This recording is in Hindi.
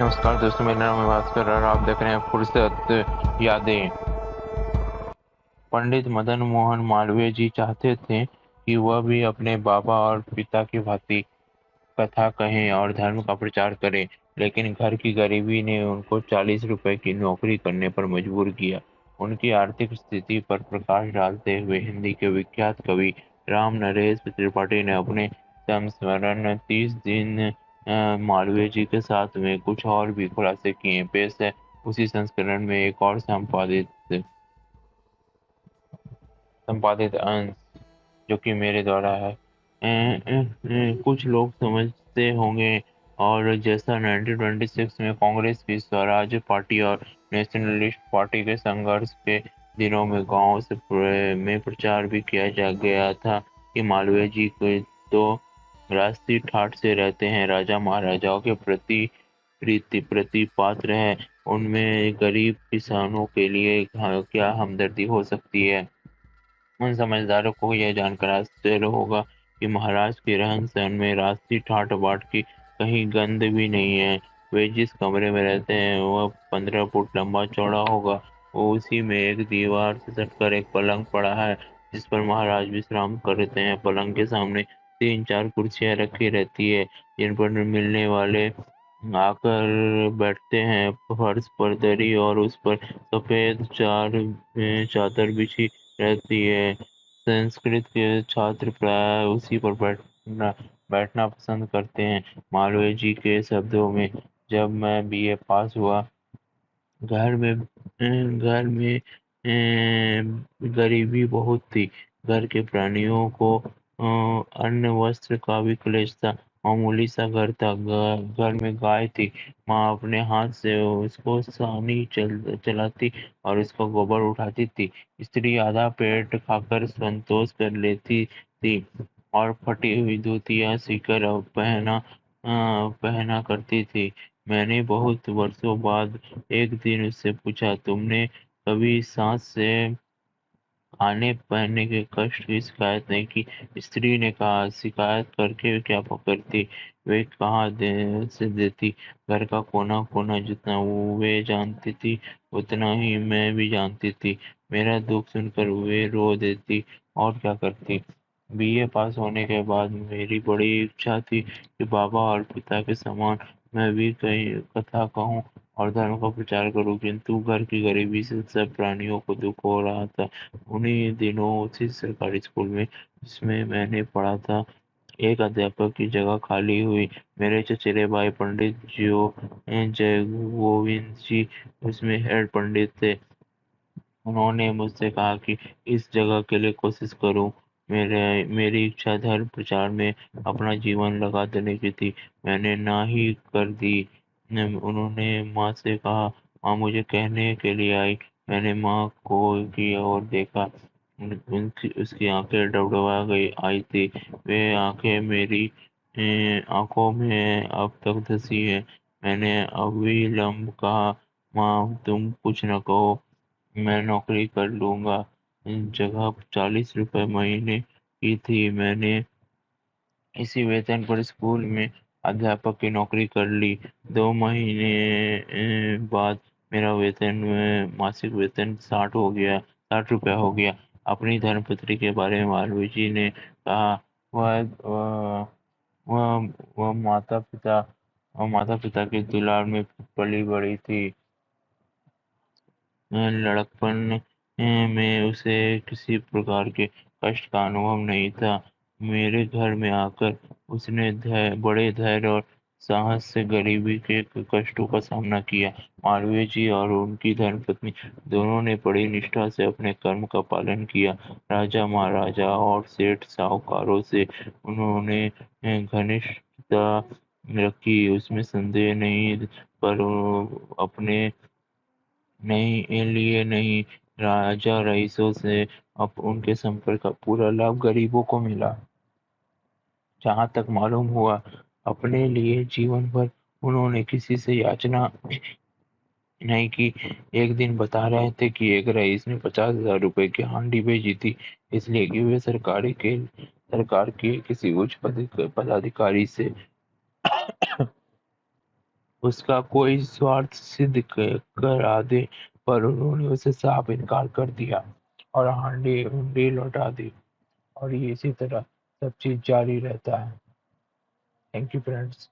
नमस्कार दोस्तों, मेरा नाम है भास्कर और आप देख रहे हैं फुर्सत यादें। पंडित मदन मोहन मालवीय जी चाहते थे कि वह भी अपने बाबा और पिता की भांति कथा कहें और धर्म का प्रचार करें, लेकिन घर की गरीबी ने उनको 40 रुपए की नौकरी करने पर मजबूर किया। उनकी आर्थिक स्थिति पर प्रकाश डालते हुए हिंदी के विख्यात कवि राम नरेश त्रिपाठी ने अपने संस्मरण 30 दिन मालवीय जी के साथ में कुछ और भी खुलासे किए। पेश है उसी संस्करण में एक और संपादित अंश, जो कि मेरे द्वारा है। कुछ लोग समझते होंगे और जैसा 1926 में कांग्रेस की स्वराज पार्टी और नेशनलिस्ट पार्टी के संघर्ष के दिनों में गांव से में प्रचार भी किया जा गया था कि मालवीय जी के तो राष्ट्रीय ठाट से रहते हैं, राजा महाराजाओं के प्रति पात्र है, उनमें गरीब किसानों के लिए क्या हमदर्दी हो सकती है। उन समझदारों को यह जानकर आश्चर्य होगा कि महाराज के रहन-सहन में राष्ट्रीय ठाट-बाट की कहीं गंध भी नहीं है। वे जिस कमरे में रहते हैं वह 15 फुट लंबा-चौड़ा होगा। उसी में एक दीवार से सटकर एक पलंग पड़ा है, जिस पर महाराज विश्राम करते हैं। पलंग के सामने 3-4 कुर्सियां रखी रहती है, जिन पर मिलने वाले आकर बैठते हैं। फर्श पर दरी और उस पर सफेद चादर बिछी रहती है। संस्कृत के छात्र प्राय उसी पर बैठना पसंद करते हैं। मालवीय जी के शब्दों में, जब मैं बीए पास हुआ, घर में गरीबी बहुत थी। घर के प्राणियों को अन्न वस्त्र का भी क्लेश था। मामूली सा घर था। घर में गाय थी। माँ अपने हाथ से उसको सानी चलाती और उसका गोबर उठाती थी। स्त्री आधा पेट खाकर संतोष कर लेती थी और फटी हुई धोतियाँ सीकर पहना करती थी। मैंने बहुत वर्षों बाद एक दिन उससे पूछा, तुमने कभी सास से खाने पहनने के कष्ट की शिकायत नहीं की? स्त्री ने कहा, शिकायत करके क्या करती, वे कहाँ से देती। घर का कोना कोना जितना वो वे जानती थी, उतना ही मैं भी जानती थी। मेरा दुख सुनकर वे रो देती और क्या करती। बीए पास होने के बाद मेरी बड़ी इच्छा थी कि बाबा और पिता के समान मैं भी कहीं कथा कहूँ और धर्म का प्रचार करूं, किंतु घर की गरीबी से सब प्राणियों को दुख हो रहा था। उन्हीं दिनों उसी सरकारी स्कूल में जिसमें मैंने पढ़ा था, एक अध्यापक की जगह खाली हुई। मेरे चचेरे भाई पंडित जय गोविंद जी उसमें हेड पंडित थे। उन्होंने मुझसे कहा कि इस जगह के लिए कोशिश करूं। मेरी इच्छा धर्म प्रचार में अपना जीवन लगा देने की थी। मैंने ना ही कर दी। उन्होंने माँ से कहा, माँ मुझे कहने के लिए आई। मैंने माँ को की ओर देखा। उनकी उसकी आंखें डबडबा गई आई थी। वे आंखें मेरी आंखों में अब तक धसी है। मैंने अविलंब कहा, माँ तुम कुछ न कहो, मैं नौकरी कर लूंगा। जगह 40 रुपए महीने की थी। मैंने इसी वेतन पर स्कूल में अध्यापक की नौकरी कर ली। 2 महीने बाद मेरा वेतन मासिक वेतन 60 रुपया हो गया। अपनी धर्मपत्नी के बारे में मालवीय जी ने कहा, वह वह वह माता पिता के दुलार में पली बड़ी थी। लड़कपन में उसे किसी प्रकार के कष्ट का अनुभव नहीं था। मेरे घर में आकर उसने बड़े धैर्य और साहस से गरीबी के कष्टों का सामना किया। मालवीय जी और उनकी धर्मपत्नी दोनों ने बड़ी निष्ठा से अपने कर्म का पालन किया। राजा महाराजा और सेठ साहूकारों से उन्होंने घनिष्ठता रखी, उसमें संदेह नहीं, पर अपने नहीं, राजा रईसों से अब उनके संपर्क का पूरा लाभ गरीबों को मिला। जहाँ तक मालूम हुआ, अपने लिए जीवन भर उन्होंने किसी से याचना नहीं की। एक दिन बता रहे थे कि एक रईस ने 50,000 रुपए की हांडी भेजी थी, इसलिए कि वे सरकार के किसी उच्च पदाधिकारी से उसका कोई स्वार्थ सिद्ध करा दे, पर उन्होंने उसे साफ इनकार कर दिया और हांडी हुंडी लौटा दी। और ये इसी तरह सब चीज जारी रहता है। Thank you friends.